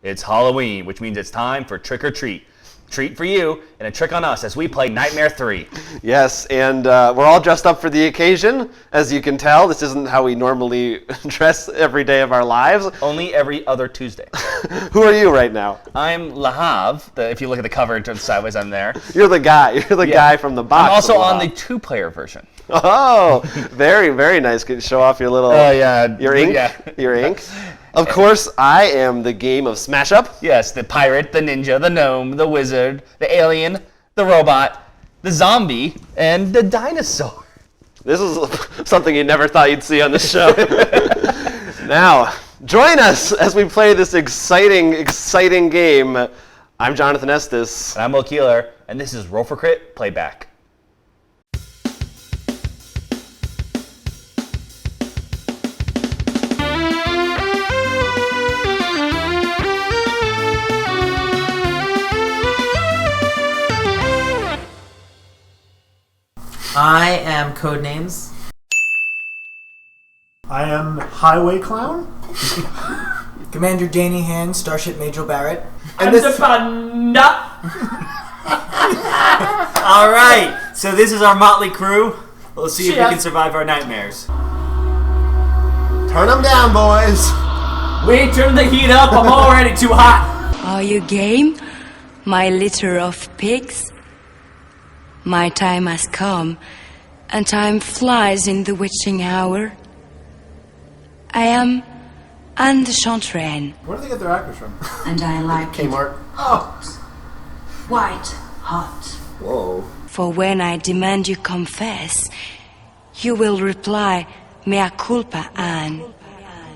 It's Halloween, which means it's time for Trick or Treat. Treat for you and a trick on us as we play Nightmare 3. Yes, and we're all dressed up for the occasion. As you can tell, this isn't how we normally dress every day of our lives. Only every other Tuesday. Who are you right now? I'm Lahav. If you look at the cover and turn sideways, I'm there. You're the guy. You're the guy from the box. I'm also on the 2-player version. Oh, very, very nice. Can you show off your little, your ink? Yeah. Your ink. Of course, I am the game of Smash Up. Yes, the pirate, the ninja, the gnome, the wizard, the alien, the robot, the zombie, and the dinosaur. This is something you never thought you'd see on the show. Now, join us as we play this exciting, exciting game. I'm Jonathan Estes. And I'm Will Keeler, and this is Roll for Crit Playback. I am Codenames. I am Highway Clown. Commander Danny Hand, Starship Major Barrett. And this panda. All right, so this is our motley crew. Let's see if we can survive our nightmares. Turn them down, boys. We turn the heat up. I'm already too hot. Are you game, my litter of pigs? My time has come, and time flies in the witching hour. I am Anne de Chantraine. Where do they get their actors from? And I like Kmart. white hot. Whoa. For when I demand you confess, you will reply, mea culpa, Anne.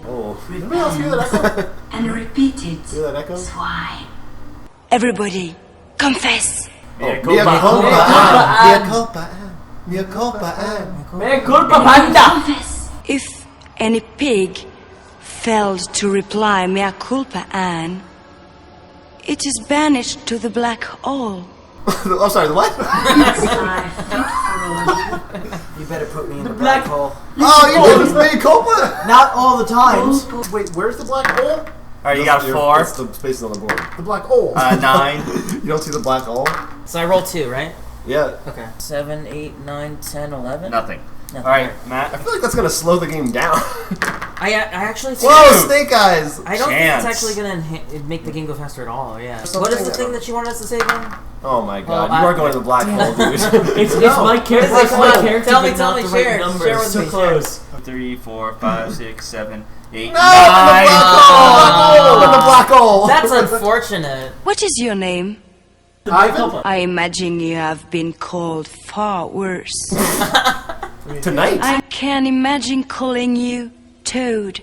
Oh. Anybody else hear that echo? And repeat it. Hear that echo? Why? Everybody, confess. Mea culpa. Mea culpa panda. If any pig failed to reply mea culpa, Anne, it is banished to the black hole. Oh, sorry, the what? You better put me in the black hole. Oh, you did this mea culpa? Not all the times. Wait, where's the black hole? All right, you got 4. It's the spaces on the board. The black hole. 9. You don't see the black hole? So I roll 2, right? Yeah. Okay. 7, 8, 9, 10, 11. Nothing. All right, Matt. I feel like that's gonna slow the game down. I actually think Whoa, Snake Eyes! I don't think it's actually gonna make the game go faster at all. Yeah. What is the thing that you wanted us to say again? Oh my god, Well, you are going to the black hole, dude. It's my character. It's my character. Tell me, Share with so me. close. 3, 4, 5, 6, 7, 8, 9. No, the black hole! That's unfortunate. What is your name? Ivan? I imagine you have been called far worse. Tonight? I can imagine calling you Toad.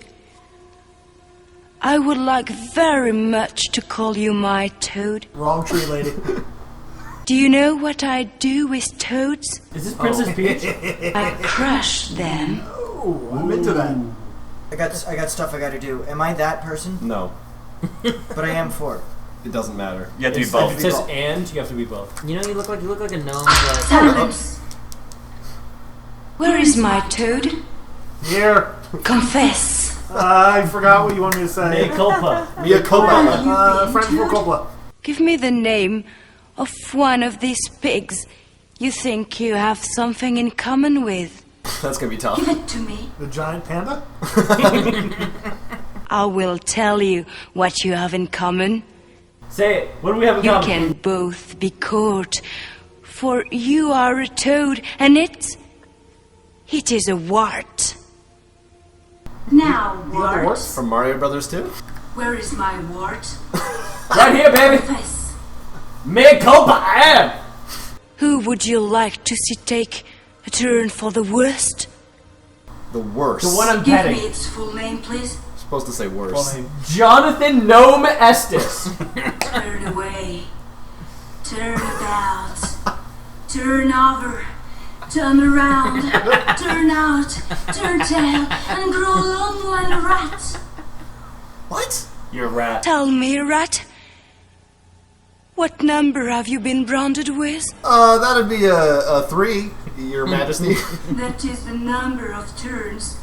I would like very much to call you my Toad. Wrong tree, lady. Do you know what I do with toads? Is this Princess Peach? I crush them. Oh, I'm into that. I got stuff I gotta do. Am I that person? No, But I am 4. it doesn't matter. You have to be If both. it says and, you have to be both. You know, you look like a gnome. But Silence. Where is my Toad? Here. Confess. I forgot what you wanted me to say. Mea culpa. Mea culpa. French for culpa. Give me the name of one of these pigs you think you have something in common with. That's gonna be tough. Give it to me. The giant panda? I will tell you what you have in common. Say it. What do we have in You common? can both be caught, for you are a toad, and it is a wart. Now, You got the warts from Mario Brothers 2? where is my wart? Right here, baby. Confess. Mea culpa, I am. Who would you like to see take a turn for the worst? The worst. The one I'm Give petting. me its full name, please. Supposed to say worse. Jonathan Gnome Estes. Turn away. Turn about. Turn over. Turn around. Turn out. Turn tail. And grow long while a rat. What? You're a rat. Tell me, rat. What number have you been branded with? That'd be a 3, Your Majesty. That is the number of turns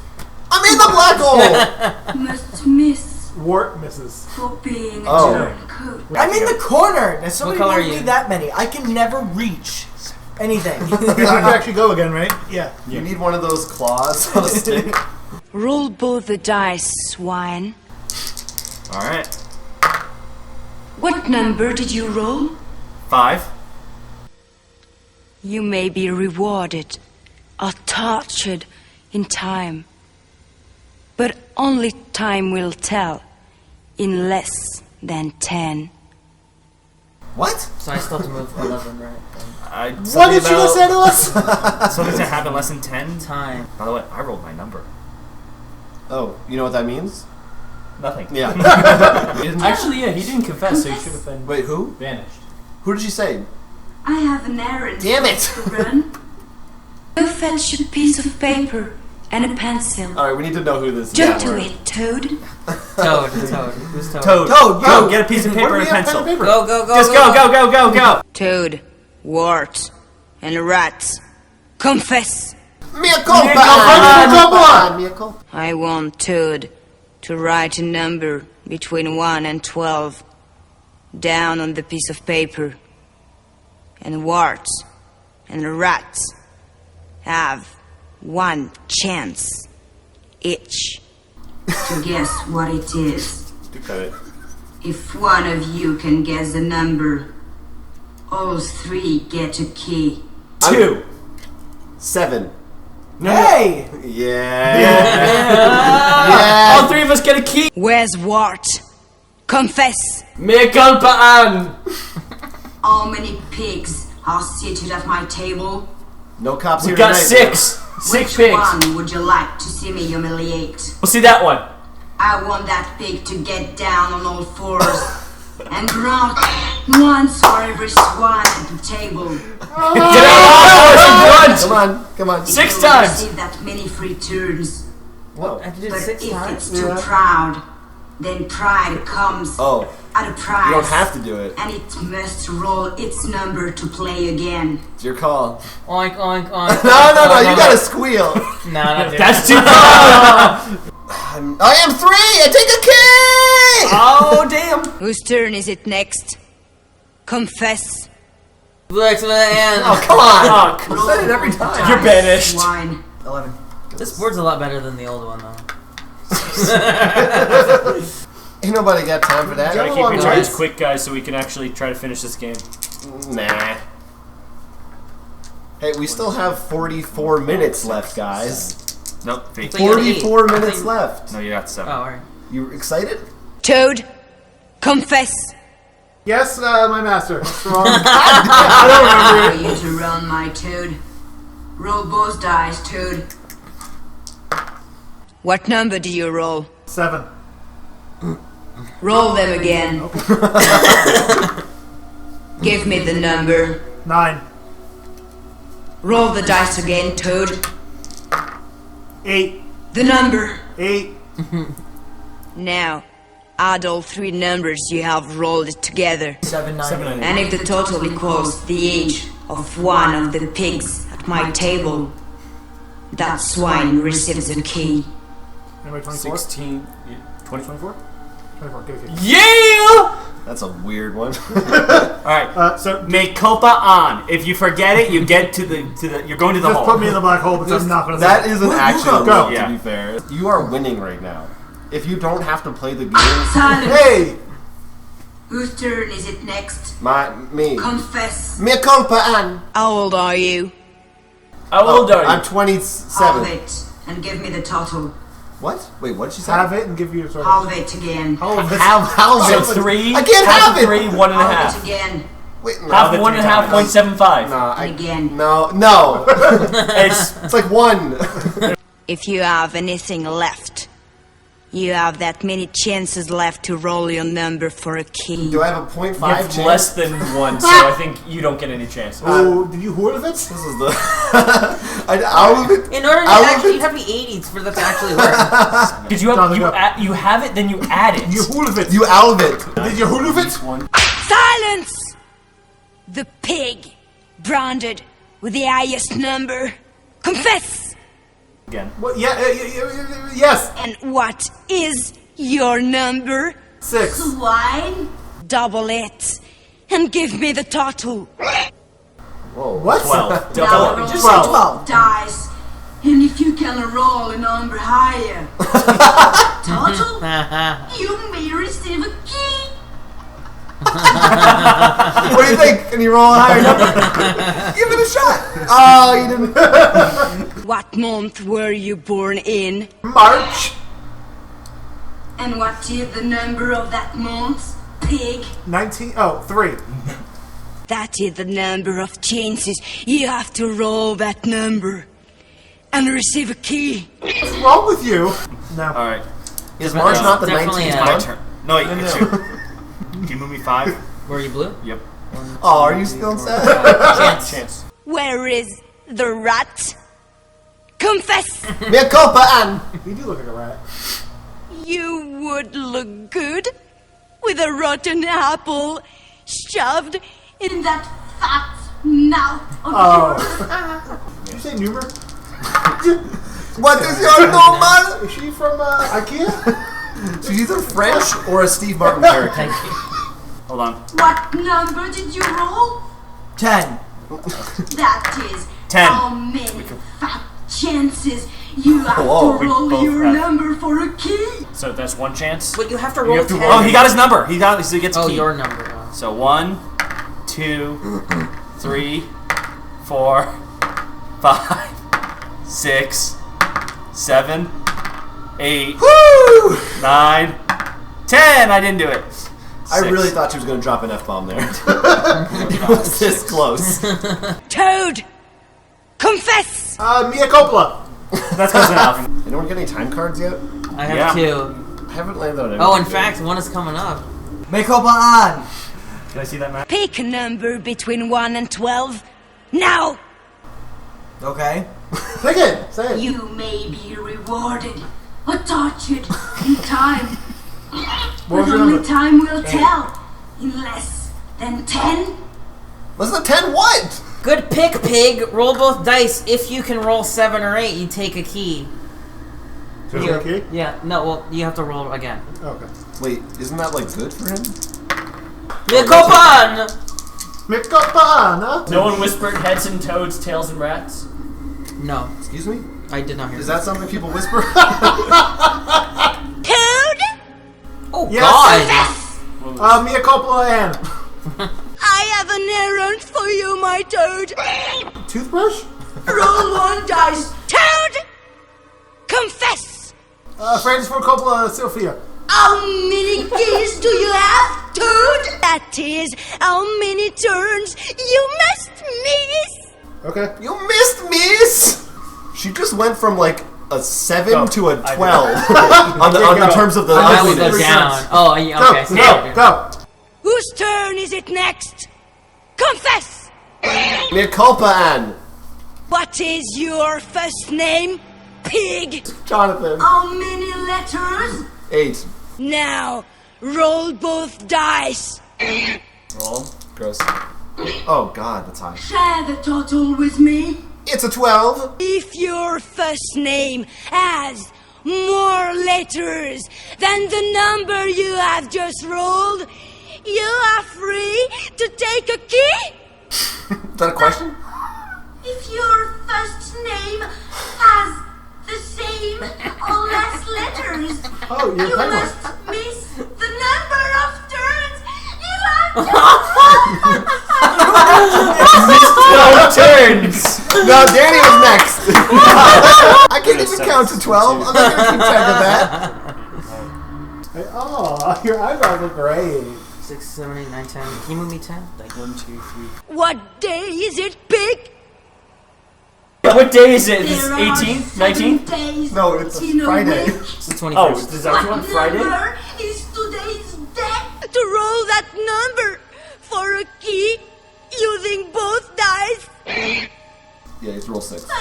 I'm in the black hole! must miss Wart misses. For being a Oh. turncoat. I'm in the corner. Now somebody color are won't you? be that many. I can never reach anything. You can actually go again, right? Yeah. You need one of those claws on a stick. Roll both the dice, swine. All right. What number did you roll? 5. You may be rewarded or tortured in time. But only time will tell in less than 10. What? So I still have to move 11, right? What did you just say to us? Something's gonna happen less than 10. Time. By the way, I rolled my number. Oh, you know what that means? Nothing. Yeah. Actually, yeah, he didn't confess, so he should have been Wait, who? banished. Who did you say? I have an errand Damn it! to run. Go fetch a piece of paper and a pencil. Alright, we need to know who this is. Jump to it, Toad. Toad. Who's Toad? Toad. Toad, Go get a piece of What paper do and we a have, pen pencil. and paper? Go, go, go. Just go. Toad, wart, and rats. Confess. Mea culpa! Mea culpa! I want Toad to write a number between 1 and 12 down on the piece of paper. And warts and rats have one chance each to guess what it is. If one of you can guess the number, all 3 get a key. 2. 7. Hey! Yeah. All 3 of us get a key. Where's Wart? Confess. Me culpa an. How many pigs are seated at my table? No cops here We got tonight. 6. 6 Which pigs. one would you like to see me humiliate? We'll see that one. I want that pig to get down on all fours and grunt once for every swan at the table. Get out! Come on. 6 You will times. receive that many free turns. Whoa. I have to do But it 6 if times? it's too proud, then pride comes Oh, at a price. you don't have to do it. And it must roll its number to play again. It's your call. Oink, oink, oink. No, you gotta squeal. No, no, That's too far. I am 3! I take a key! Oh damn. Whose turn is it next? Confess. Look, and Oh, come on! Fuck. I said it every time. You're banished. Swine. 11. this board's a lot better than the old one, though. Ain't nobody got time for that. Try to Go keep along, your turns guys. quick, guys, so we can actually try to finish this game. Nah. Hey, we still have 44 minutes left, guys. Nope. Fake. So you got 44 8. minutes left. No, you got 7. Oh, alright. You excited? Toad. Confess. Yes, my master. What's wrong? For you to run, my Toad. Roll both dice, Toad. What number do you roll? 7. Roll them again. Give me the number. 9. Roll the dice again, Toad. 8. The number. 8. Now, add all 3 numbers you have rolled together. 7, 9. 7 And if the total equals the age of one of the pigs at my table, that swine receives a key. Anybody 24? 16. 2024? 24. Give it. Yeah! That's a weird one. Alright. So Make culpa on. If you forget it, you get to the you're going to the just hole. put me in the black hole because I'm not going to That is an action Go. roll, to be fair. You are winning right now. If you don't have to play the game... Silence. Hey! Whose turn is it next? Me. Confess. Mea culpa, Ann. How old are you? How old are you? I'm Halve 27. it and give me the total. What? Wait, what did she say? Have it and give you a sort of... Halve it again. Halve it. How So 3. I can't half have of it. 3, 1 and a Halve half. it again. Wait, no. Half the of 1 and a three half, times. 0.75. No, And again. No. It's It's like 1. If you have anything left, you have that many chances left to roll your number for a key. Do I have a 0.5 you have chance? less than 1, so I think you don't get any chance. Oh, did you hoard of it? This is the... I'll of it. In order to I'll actually, of you it. have to be 80 for that to actually work. Because you have Jonathan, go. you have it, then you add it. You hoard of it. You out of it. Did you hoard of it? Silence! The pig, branded with the highest number. Confess! Again. Well, yeah, yes. And what is Your number? 6. Swine. Double it. And give me the total. What? 12. Now roll Just 12. Dice. And if you can roll a number higher. Total? You may receive a key. What do you think? Can you roll a higher number? Give it a shot. Oh, you didn't. What month were you born in? March. And what is the number of that month, pig? 19. Oh, 3. That is the number of chances you have to roll that number and receive a key. What's wrong with you? No. Alright. Is March not the Definitely 19th a- My month? turn. No, wait, it's you. Can you move me 5? Were you blue? Yep. Oh, are you still sad? Chance. Where is the rat? Confess! Mea culpa, Anne. You do look like a rat. You would look good with a rotten apple shoved in that fat mouth of yours. Did you say Numer? What is your normal? Is she from IKEA? She's either French or a Steve Martin character. Hold on. What number did you roll? 10. That is 10. how many fat chances you have Whoa, to we roll both your have- number for a key. So that's one chance. But you have to roll 10. Oh, he got his number. He gets a Oh, key. your number. Oh. So 1, 2, 3, 4, 5, 6, 7, 8, 9, 10. I didn't do it. I 6. really thought she was going to drop an F-bomb there. It was this close. Toad! Confess! Mia Coppola. That's close enough. Anyone get any time cards yet? I have Yeah. 2. I haven't landed on any. Oh, in fact, one is coming up. Make up on. Can I see that, Matt? Pick a number between 1 and 12. Now! Okay. Pick it. Say it. You may be rewarded or tortured in time. What was But your only number? time will tell. In less than 10. Less than 10 what? Good pick, pig. Roll both dice. If you can roll 7 or 8, you take a key. So is it okay? Yeah, no, well, you have to roll again. Okay. Wait, isn't that like good for him? Nicopan! Make up on, huh? No one whispered heads and toads, tails and rats. No, Excuse me? I did not hear Is that. that something people whisper? Toad! Oh, Yes. God! Mia Coppola and I have an errand for you, my toad. toothbrush? Roll 1 dice. Toad! Confess! Francis Ford Coppola, Sophia. How many keys do you have, Toad? That is how many turns you must miss. Okay. You missed, miss! She just went from like a 7 Go. to a I 12 on the go. terms of the I would ugliness. go down. Oh, yeah, Go, okay. so go, go. Whose turn is it next? Confess! Mea culpa, Anne. What is your first name, pig? Jonathan. How many letters? 8. Now, roll both dice. Roll. Gross. Oh god, that's high. Share the total with me. It's a 12. If your first name has more letters than the number you have just rolled, you are free to take a key. Is that a question? If your first name has the same or less letters, Oh, you're you penguin. must miss the number of turns you have No turns! No, Danny was next. I can't even count to 12. I'm not going to keep track of that. Oh, your eyebrows look great. 6, 7, 8, 9, 10. Can you move me 10? Like 1, 2, 3. What day is it, pig? What day is it? Is There it are 18? 7 19? days No, it's in a Friday. week. It's the 21st. Oh, is that what you want? What Friday? number is today's date? To roll that number for a key using both dice. Yeah, it's roll 6. Fail,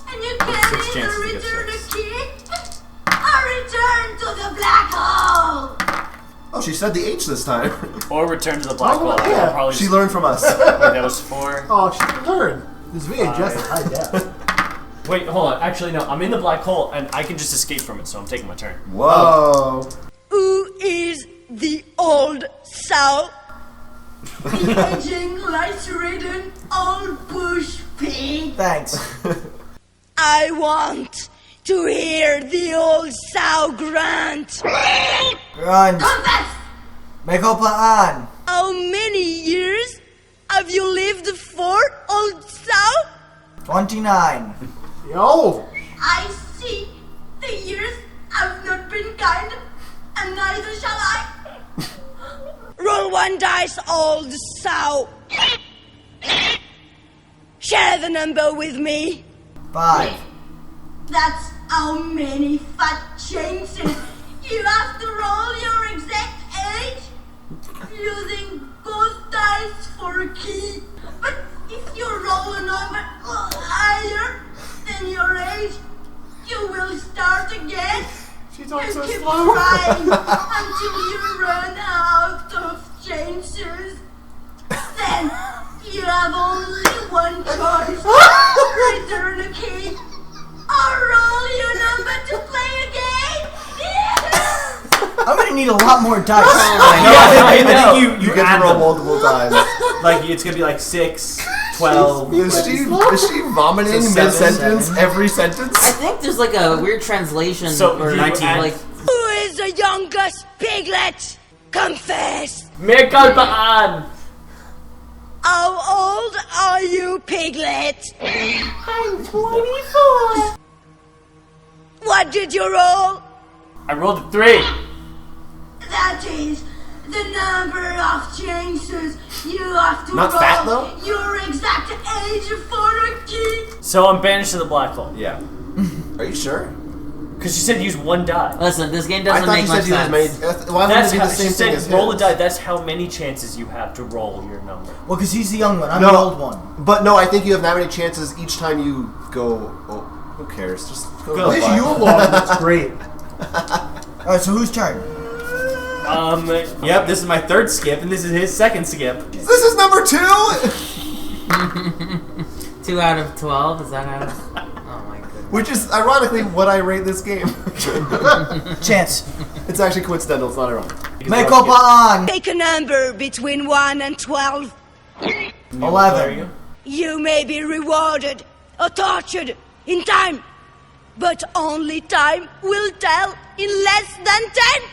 and you 6 can either chances to get return a 6. key or return to the black hole. Oh, she said the H this time. Or return to the black hole. yeah. I'll probably She just, learned from us. wait, that was 4. Oh, she returned. This VHS is high def. Wait, hold on. Actually, no. I'm in the black hole, and I can just escape from it, so I'm taking my turn. Whoa. Who is the old sow? The aging, lice-ridden old bush pig. Thanks. I want to hear the old sow grunt. Run. Confess! Make up on. How many years have you lived for, old sow? 29. Yo. I see the years have not been kind, and neither shall I. Roll one dice, old sow. Share the number with me. 5. That's how many fat chances you have to roll your exact age using both dice for a key. But if you roll a number higher than your age, you will start again. She talks so Keep slow. trying until you run out of chances. Then you have only one choice: return a key or roll your number to play again. I'm gonna need a lot more dice. I think You get to add roll them. multiple times. Like, it's gonna be like 6, 12. Is she vomiting So mid-sentence every sentence? I think there's like a weird translation. So, or 19. like Who is the youngest piglet? Confess. Me culpa on. How old are you, piglet? I'm 24. What did you roll? I rolled a 3. That is the number of chances you have to Not roll fat, though? your exact age for a key. So I'm banished to the black hole. Yeah. Are you sure? Because she said use one die. listen, this game I doesn't thought make you much said you sense. made. Why wouldn't That's it be how the she same thing said as roll a his? die. That's how many chances you have to roll your number. Well, because he's the young one. I'm No. the old one. But no, I think you have that many chances each time you go. Oh, who cares? Just go. Go. Wish you along. That's great. Alright, so whose turn? Yep, this is my third skip, and this is his second skip. This is number 2. 2 out of 12. Is that how? Oh my goodness. Which is ironically what I rate this game. Chance. It's actually coincidental. It's not ironic. Make up on. Pick a number between 1 and 12. 11. You may be rewarded or tortured in time, but only time will tell in less than 10.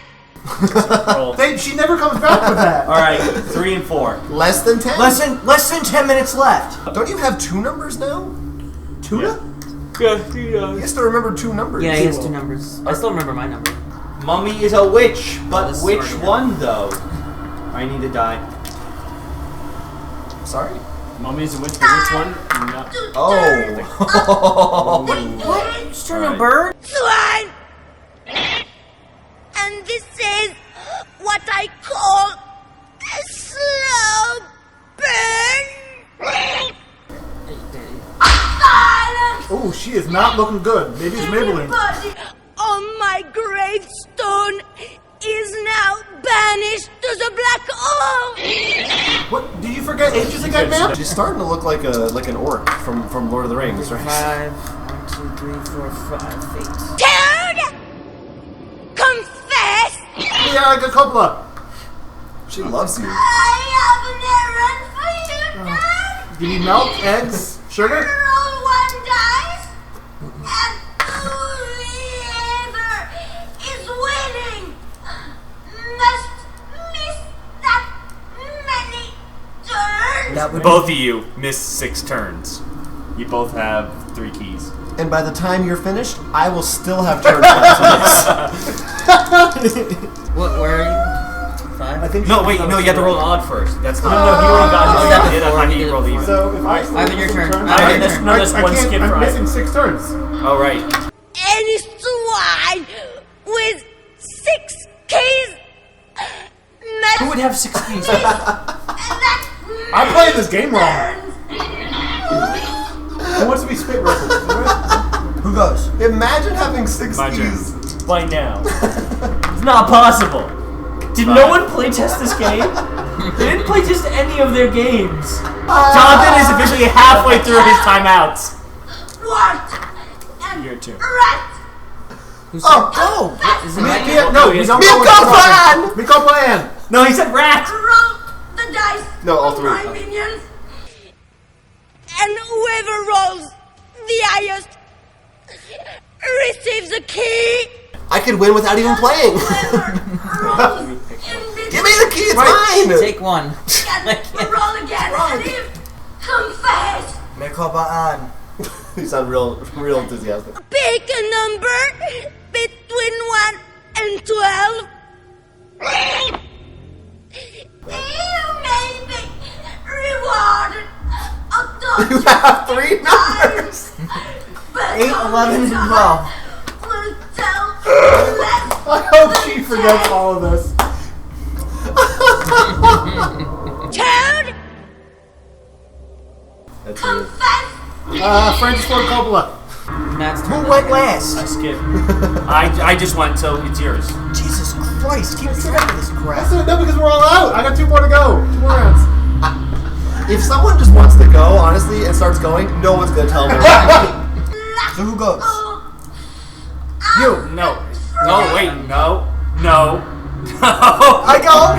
Roll. She never comes back with that. All right, 3 and 4. Less than 10. Less than 10 minutes left. Don't you have 2 numbers now? Tuna? Yeah. You have to remember 2 numbers. Yeah, he has 2 numbers. I still remember my number. Mummy is a witch, but this is which already one though? I need to die. Sorry. Mummy's a witch, but which one? No. Oh. What? Just turn a Alright. bird? Swine! And this is what I call a slow burn. Silence! Oh, she is not looking good. Maybe it's Maybelline. Everybody on my gravestone is now banished to the black hole. What? Did you forget ages again, man? She's starting to look like an orc from Lord of the Rings, right? 5, 1, 2, 3, 4, 5, 8. Turd! Confess! Yeah, like a Culpa. She loves you. I have an errand for you, Dad. Do you need milk, eggs, sugar? Roll one dice, and whoever is winning must miss that many turns. That would Both of you miss 6 turns. You both have 3 keys. And by the time you're finished, I will still have turned What? Where are you? 5? I think. No, wait, no, you have to roll odd first. That's not. No, he already got his. Oh, Yeah, that's that's how he before. rolled even. So if I. Ivan, your turn. Turn, Ivan, your that's- turn. no, that's I one can't, skip I'm for missing Ivan. 6 turns. All right. Any swine with 6 keys must Who would have 6 keys? I'm playing this game wrong. Who wants to be spit roasted? Who goes? Imagine having 6 My turn. keys. By now. It's not possible. Did no one playtest this game? They didn't playtest any of their games. Jonathan is officially halfway through his timeouts. What here too. Who said go? Is it No, he's on Miko plan. No, he said rat. Roll the dice. No, all three. My minions. And whoever rolls the highest receives a key. I could win without even playing. Give me the key, it's mine. Take one. Roll again. And if confess. Me culpa on. You sound real enthusiastic. Pick a number between 1 and 12. You may be rewarded. You have 3 numbers. 8, 11, and 12. Will tell I hope she forgets all of this. Toad? That's confess. Francis Ford Coppola. Matt's Who turn. went last? I skip. I just went, so it's yours. Jesus Christ, keep track of this crap. No, because we're all out. I got 2 more to go. 2 more rounds. If someone just wants to go, honestly, and starts going, no one's gonna tell them. So who goes? You. No. No, wait. No. No. No. I go!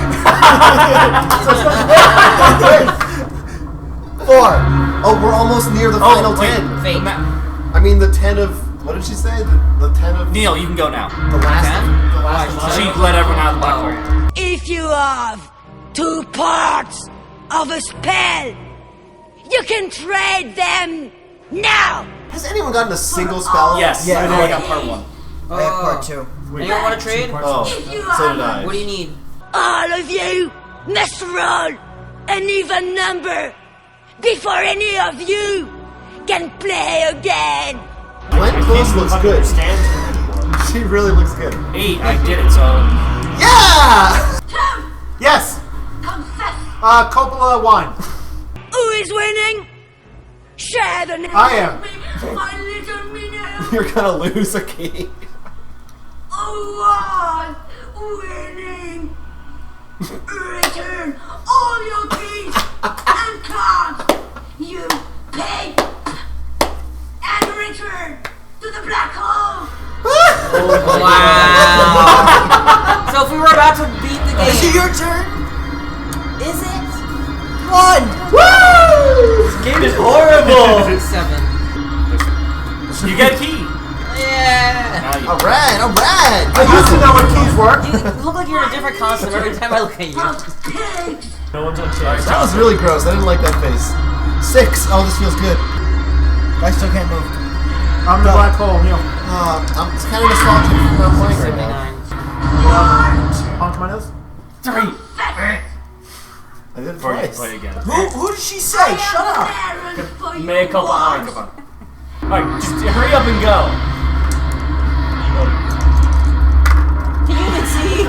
4. Oh, we're almost near the final 10. Fate. I mean, the 10 of... What did she say? The 10 of... Neil, you can go now. The last... Ten? The last She one. let everyone out of the black hole. If you have 2 parts of a spell, you can trade them now. Has anyone gotten a single spell? Yes. Yeah, I know I got part 1. I have part 2. Anyone want to trade? Oh, so did I. What do you need? All of you must roll an even number before any of you can play again. Glenn Close looks good. She really looks good. 8. I did it, so. Yeah! Yes. Confess. Coppola wine. Who is winning? Share the name. I am. My little minion. You're gonna lose a key. One winning. Return all your keys and cards you paid and return to the black hole. Wow. So if we were about to beat the Is it game, your turn? Is it? 1! This game is horrible. 7. You get a key. Yeah. Now you. Alright, alright! I used to know what keys work. You look like you're in a different costume every time I look at you. Pigs. No one's on chairs. That was really gross. I didn't like that face. 6. Oh, this feels good. I still can't move. I'm in the black hole, Neil. It's kind of nostalgic for what I'm playing right now. 79. Honk my nose. 3. I did it Before you twice. play again. Who did she say? Shut up! May a couple on. Alright, just hurry up and go. Can you even see?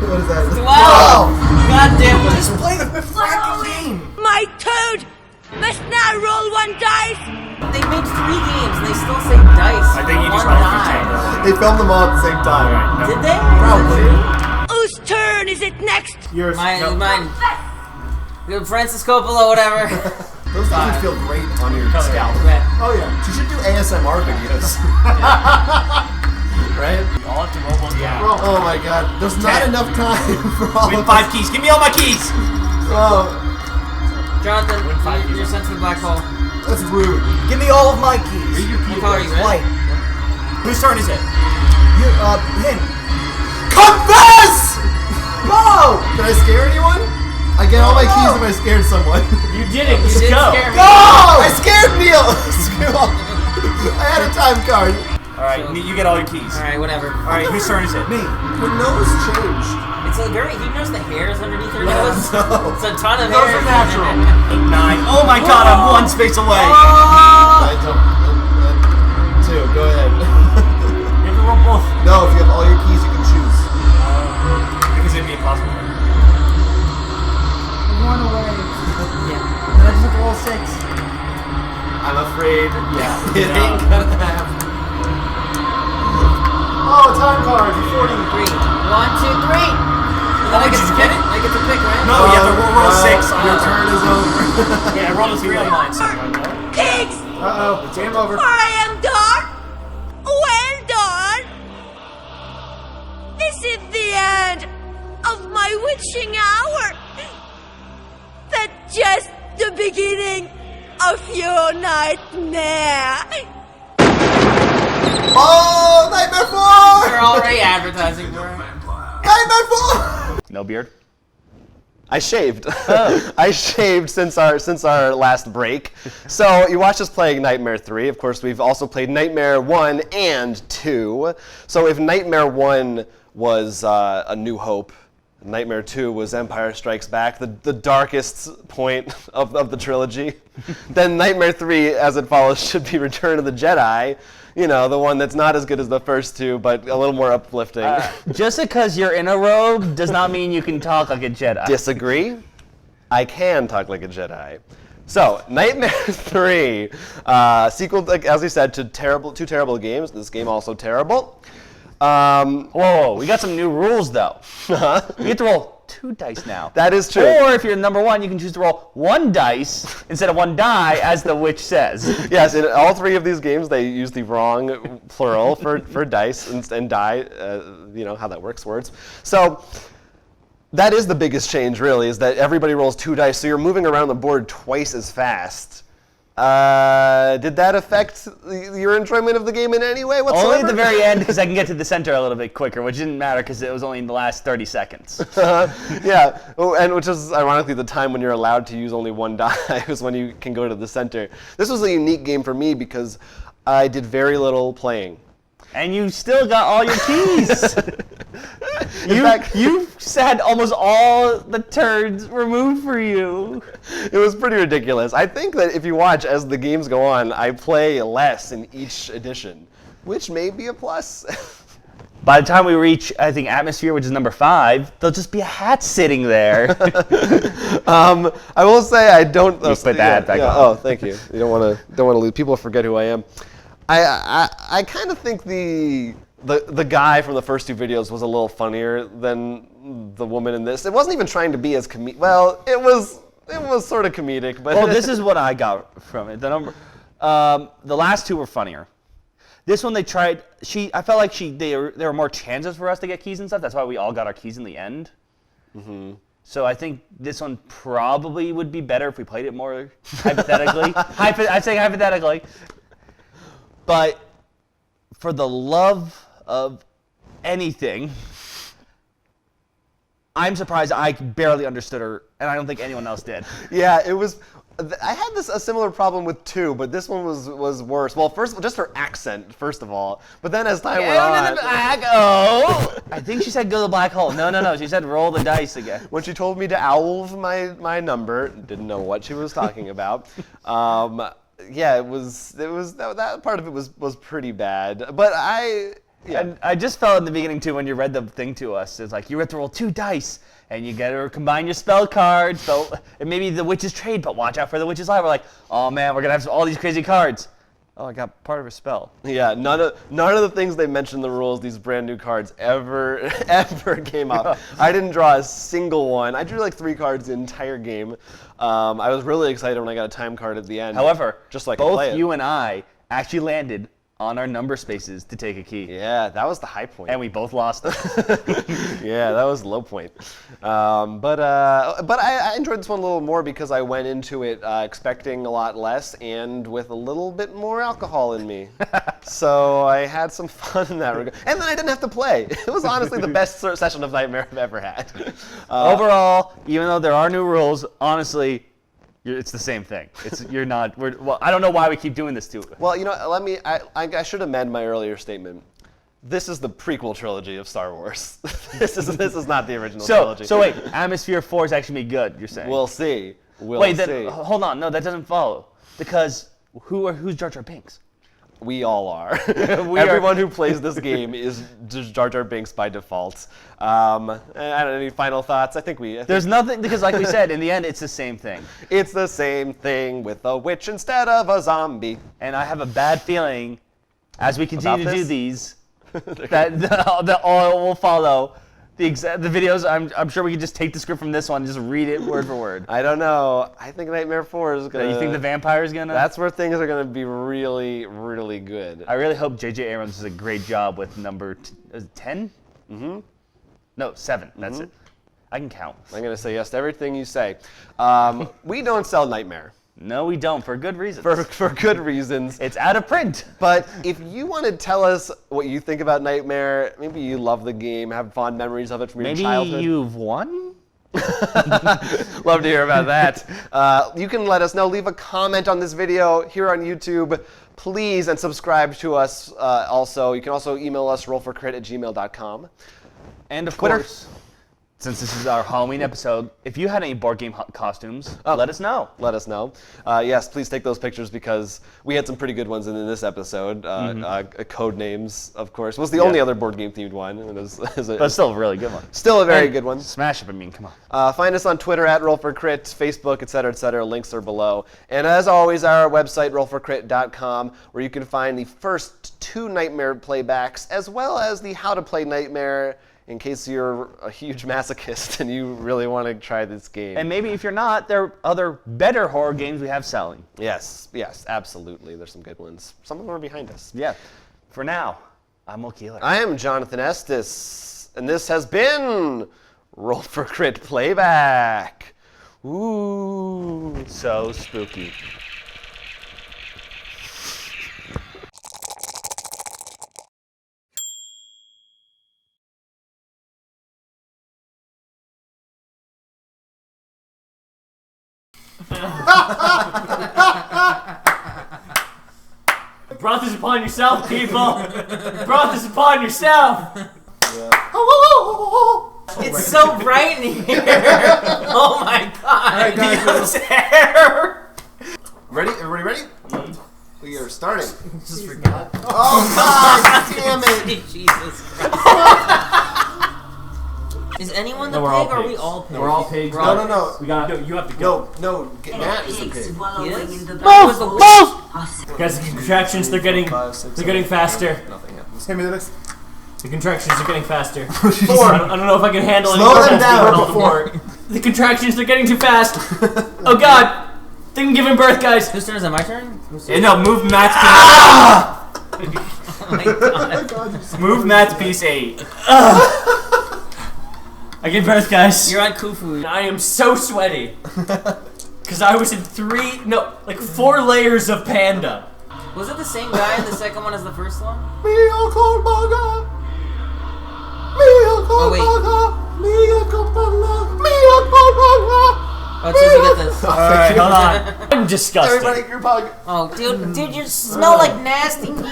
What is that? 12. God damn it. Just play the fucking game! My toad must now roll 1 dice. They made 3 games and they still say dice. I think you just One rolled die. They filmed them all at the same time. Alright, no. Did they? Probably. Whose turn is it next? Yours. Mine. Good Francis Coppola, whatever. Those things feel great on your scalp. Red. Oh yeah. She should do ASMR videos. Right? All up to mobile. Yeah. Oh my god. There's not enough time for all Win of 5 keys. Give me all my keys. Oh, Jonathan, Win 5 you're keys. sent to the black hole. that's rude. Give me all of my keys. What color are you, red? White. Whose turn is it? You, him. Confess! Go! Did I scare anyone? I get all my keys if I scared someone. You did it. You Just did go. scare me. Go! I scared Neil! Screw off. I had a time card. Alright, you get all your keys. Alright, whatever. Alright, whose turn is it? Me. Her nose changed. It's a very. You notice the hairs underneath her Yeah, nose? no. It's a ton of Those hairs. are natural. 8, 9. Oh my god, I'm 1 space away. I don't. 2, go ahead. You have to roll both. No, if you have all your keys, you can choose. Because it'd be impossible. One away. Yeah. And I just have to roll 6. I'm afraid. Yeah. It ain't gonna happen. Oh, a time card. 40. 3. 1, 2, 3. Then I get to pick. I get to pick, right? No, you have to roll 6. Your turn is over. Yeah, roll a 3 on mine. Pigs, Uh-oh. It's game over. for I am dark This is the end of my witching hour. That's just the beginning of your nightmare. Oh, Nightmare 4! They're already advertising for it. Nightmare 4! No beard? I shaved. I shaved since our last break. So you watched us playing Nightmare 3. Of course, we've also played Nightmare 1 and 2. So if Nightmare 1 was A New Hope, Nightmare 2 was Empire Strikes Back, the darkest point of the trilogy, then Nightmare 3, as it follows, should be Return of the Jedi. You know, the one that's not as good as the first two, but a little more uplifting. Just because you're in a robe does not mean you can talk like a Jedi. Disagree. I can talk like a Jedi. So, Nightmare 3, sequel, like, as we said, to two terrible games. This game also terrible. Whoa, we got some new rules though. You get to roll 2 dice now. That is true. Or if you're number 1, you can choose to roll 1 dice instead of 1 die, as the witch says. Yes, in all 3 of these games, they use the wrong plural for dice and die. You know how that works, words. So that is the biggest change, really, is that everybody rolls 2 dice, so you're moving around the board twice as fast. Did that affect your enjoyment of the game in any way whatsoever? Only at the very end, because I can get to the center a little bit quicker, which didn't matter because it was only in the last 30 seconds. Yeah, and which is ironically the time when you're allowed to use only 1 die is when you can go to the center. This was a unique game for me because I did very little playing. And you still got all your keys. fact- you had almost all the turns removed for you. It was pretty ridiculous. I think that if you watch as the games go on, I play less in each edition, which may be a plus. By the time we reach, I think, Atmosphere, which is number 5, there'll just be a hat sitting there. I will say I don't. You put that back on. Oh, thank you. You don't want to lose. People forget who I am. I kind of think the guy from the first 2 videos was a little funnier than the woman in this. It wasn't even trying to be as well, it was sort of comedic, but Well, this is what I got from it. The last 2 were funnier. This one they tried. I felt like there were more chances for us to get keys and stuff. That's why we all got our keys in the end. Mm-hmm. So I think this one probably would be better if we played it more hypothetically. I'd say hypothetically. But for the love of anything, I'm surprised I barely understood her, and I don't think anyone else did. Yeah, it was. I had a similar problem with 2, but this one was worse. Well, first, just her accent, first of all. But then as time went on, I think she said go to the black hole. No. She said roll the dice again. when she told me to owl my number, didn't know what she was talking about. Yeah, it was that part of it was pretty bad. But And I just felt in the beginning too when you read the thing to us. It's like you have to roll 2 dice and you got to combine your spell cards. So and maybe the witch's trade, but watch out for the witch's lie. We're like, oh man, we're gonna have all these crazy cards. Oh, I got part of her spell. Yeah, none of the things they mentioned in the rules, these brand new cards, ever came up. I didn't draw a single one. I drew like 3 cards the entire game. I was really excited when I got a time card at the end. However, just like both you and I actually landed on our number spaces to take a key. Yeah, that was the high point. And we both lost it. Yeah, that was the low point. But I enjoyed this one a little more because I went into it expecting a lot less and with a little bit more alcohol in me. So I had some fun in that regard. And then I didn't have to play. It was honestly the best session of Nightmare I've ever had. Overall, even though there are new rules, honestly, it's the same thing. I don't know why we keep doing this to it. Well, you know, I should amend my earlier statement. This is the prequel trilogy of Star Wars. This is not the original trilogy. So wait, Atmosphere 4 is actually be good, you're saying? We'll see. Hold on. No, that doesn't follow. Because who's Jar Jar Binks? We all are. Everyone who plays this game is just Jar Jar Binks by default. I don't know, any final thoughts? There's nothing, because like we said, in the end, it's the same thing. It's the same thing with a witch instead of a zombie. And I have a bad feeling, as we continue to do these, that the oil will follow. The videos, I'm sure we could just take the script from this one and just read it word for word. I don't know. I think Nightmare 4 is going to... You think the vampire is going to... That's where things are going to be really, really good. I really hope J.J. Abrams does a great job with number 10? Mm-hmm. No, 7. That's it. I can count. I'm going to say yes to everything you say. We don't sell Nightmare. No, we don't, for good reasons. For good reasons. It's out of print. But if you want to tell us what you think about Nightmare, maybe you love the game, have fond memories of it from your childhood. Maybe you've won? Love to hear about that. You can let us know. Leave a comment on this video here on YouTube, please, and subscribe to us also. You can also email us, rollforcrit@gmail.com. And of Twitter. course, since this is our Halloween episode, if you had any board game costumes, let us know. Let us know. Yes, please take those pictures because we had some pretty good ones in this episode. Code Names, of course, was the only other board game themed one. But still a really good one. Still a very good one. Smash it, I mean, come on. Find us on Twitter at rollforcrit, Facebook, etc., etc. Links are below. And as always, our website, rollforcrit.com, where you can find the first 2 Nightmare playbacks, as well as the How to Play Nightmare, in case you're a huge masochist and you really want to try this game. And maybe if you're not, there are other better horror games we have selling. Yes, absolutely. There's some good ones. Some of them are behind us. Yeah. For now, I'm Will Keeler. I am Jonathan Estes, and this has been Roll for Crit Playback. Ooh. So spooky. You brought this upon yourself, people. You brought this upon yourself. It's so bright in here. Oh my god. Alright, guys, Dio's hair. Ready? Everybody ready? We are starting. Just forgot. Oh god damn it! Jesus Christ. Is anyone the No, we're pig all or are we pigs. all pigs? We're all pigs. No. We got. No, you have to go. No, Matt is the Pigs pig. wallowing Yes. in the Was the witch? Guys, the contractions, they're getting faster. Nothing happens. Hand me the next. The contractions are getting faster. 4. I don't know if I can handle any Slow more. them down. All the more. The contractions, they're getting too fast. Oh god. Thing giving birth, guys. Whose turn is it? My turn? No, move Matt's piece. Oh my god. Move Matt's piece 8. I give birth, guys. You're on Khufu. I am so sweaty. Because I was in 4 layers of panda. Was it the same guy in the second one as the first one? Oh, Tiz, you get this. Alright, hold on. I'm disgusting. Everybody, group hug. Oh, dude, you smell like nasty meat.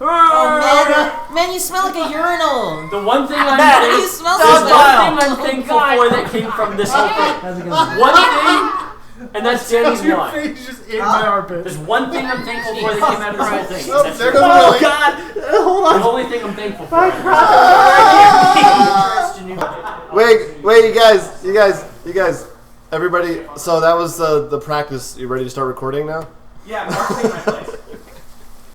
Oh, man, you smell like a urinal. The one thing You smell I'm thankful for that came from this whole thing. One thing, and that's Danny's Your one. face just ate my armpit. There's one thing I'm thankful for that came out of this whole thing. Oh, That's there it. goes Oh Willie. god! Hold on. The only thing I'm thankful for. Wait, you guys. Everybody, so that was the practice. You ready to start recording now? Yeah, Mark's in my place.